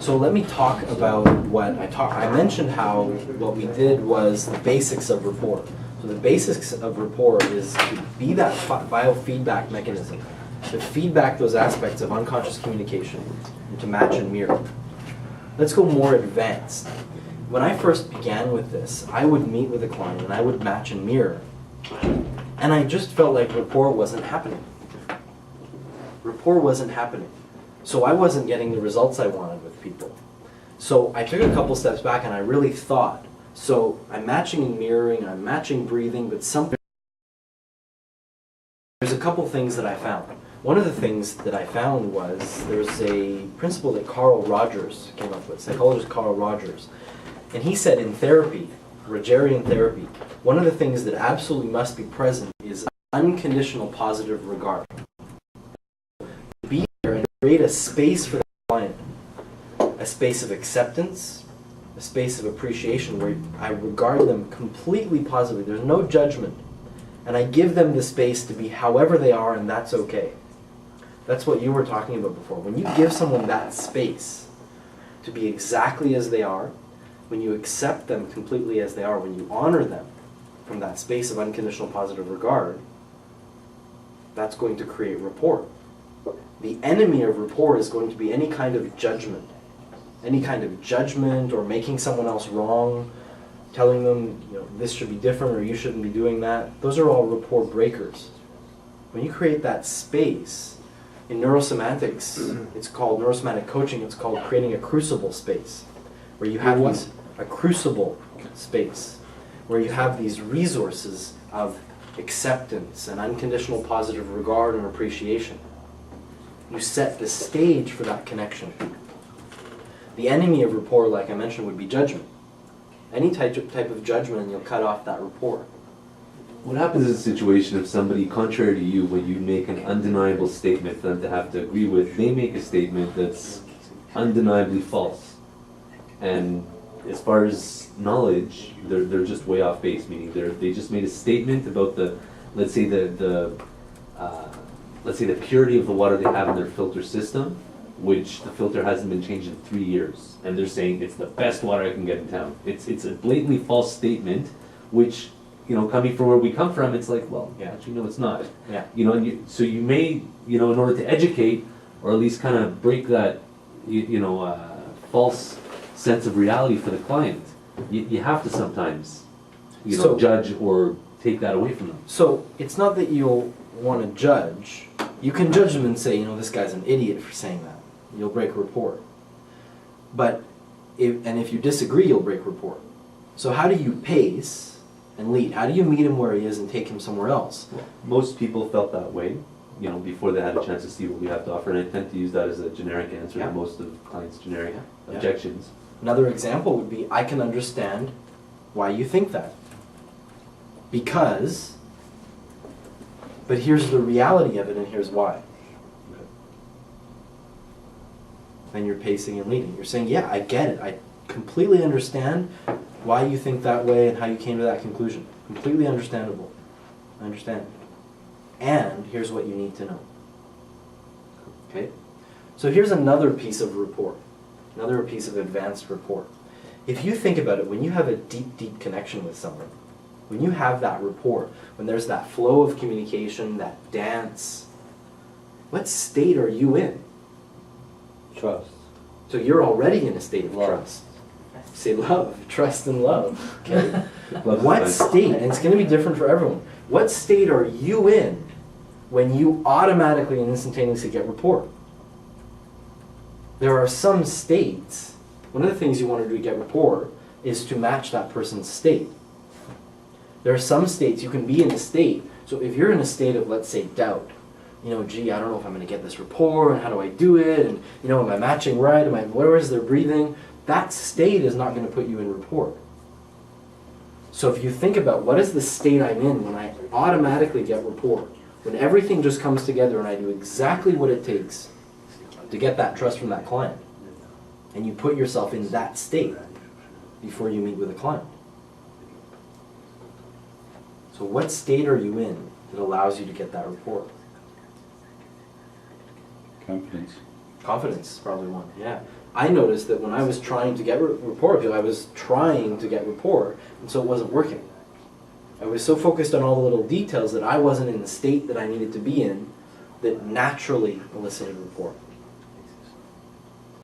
So let me talk about what I mentioned how what we did was the basics of rapport. So the basics of rapport is to be that biofeedback mechanism, to feedback those aspects of unconscious communication, and to match and mirror. Let's go more advanced. When I first began with this, I would meet with a client and I would match and mirror. And I just felt like rapport wasn't happening. Rapport wasn't happening. So I wasn't getting the results I wanted with people. So I took a couple steps back and I really thought, so I'm matching and mirroring, I'm matching breathing, but there's a couple things that I found. One of the things that I found was there's a principle that Carl Rogers came up with, psychologist Carl Rogers. And he said in therapy, Rogerian therapy, one of the things that absolutely must be present is unconditional positive regard. Be there and create a space for the client, a space of acceptance, a space of appreciation where I regard them completely positively. There's no judgment. And I give them the space to be however they are, and that's okay. That's what you were talking about before. When you give someone that space to be exactly as they are, when you accept them completely as they are, when you honor them from that space of unconditional positive regard, that's going to create rapport. The enemy of rapport is going to be any kind of judgment. Any kind of judgment or making someone else wrong, telling them, this should be different or you shouldn't be doing that. Those are all rapport breakers. When you create that space, in neurosemantics, it's called neurosemantic coaching, it's called creating a crucible space, where you have a crucible space, where you have these resources of acceptance and unconditional positive regard and appreciation. You set the stage for that connection. The enemy of rapport, like I mentioned, would be judgment. Any type of judgment and you'll cut off that rapport. What happens in a situation if somebody, contrary to you, when you make an undeniable statement for them to have to agree with, they make a statement that's undeniably false? And as far as knowledge, they're just way off base, meaning they just made a statement about let's say the purity of the water they have in their filter system, which the filter hasn't been changed in 3 years, and they're saying it's the best water I can get in town. It's a blatantly false statement, which, coming from where we come from, it's like, well, yeah, actually, no, it's not. Yeah. So you may, in order to educate, or at least kind of break that, false sense of reality for the client, you have to sometimes, judge or take that away from them. So it's not that you'll want to judge. You can judge them and say, this guy's an idiot for saying that. You'll break rapport. But if you disagree, you'll break rapport. So how do you pace and lead? How do you meet him where he is and take him somewhere else? Well, most people felt that way, before they had a chance to see what we have to offer, and I tend to use that as a generic answer to most of clients' generic objections. Another example would be, I can understand why you think that. Because, but here's the reality of it and here's why. Then you're pacing and leading. You're saying, yeah, I get it. I completely understand why you think that way and how you came to that conclusion. Completely understandable. I understand. And here's what you need to know. Okay? So here's another piece of rapport. Another piece of advanced rapport. If you think about it, when you have a deep, deep connection with someone, when you have that rapport, when there's that flow of communication, that dance, what state are you in? Trust. So you're already in a state of Love. trust. Say love, trust and love. Okay. Love What is fine. state, and it's going to be different for everyone, what state are you in when you automatically and instantaneously get rapport? There are some states, one of the things you want to do to get rapport is to match that person's state. There are some states you can be in a state, so if you're in a state of, let's say, doubt, gee, I don't know if I'm going to get this rapport, and how do I do it, and, am I matching right, where is their breathing? That state is not going to put you in rapport. So if you think about what is the state I'm in when I automatically get rapport, when everything just comes together and I do exactly what it takes to get that trust from that client, and you put yourself in that state before you meet with a client. So what state are you in that allows you to get that rapport? Confidence. Confidence is probably one, yeah. I noticed that when I was trying to get rapport with people, I was trying to get rapport, and so it wasn't working. I was so focused on all the little details that I wasn't in the state that I needed to be in that naturally elicited rapport.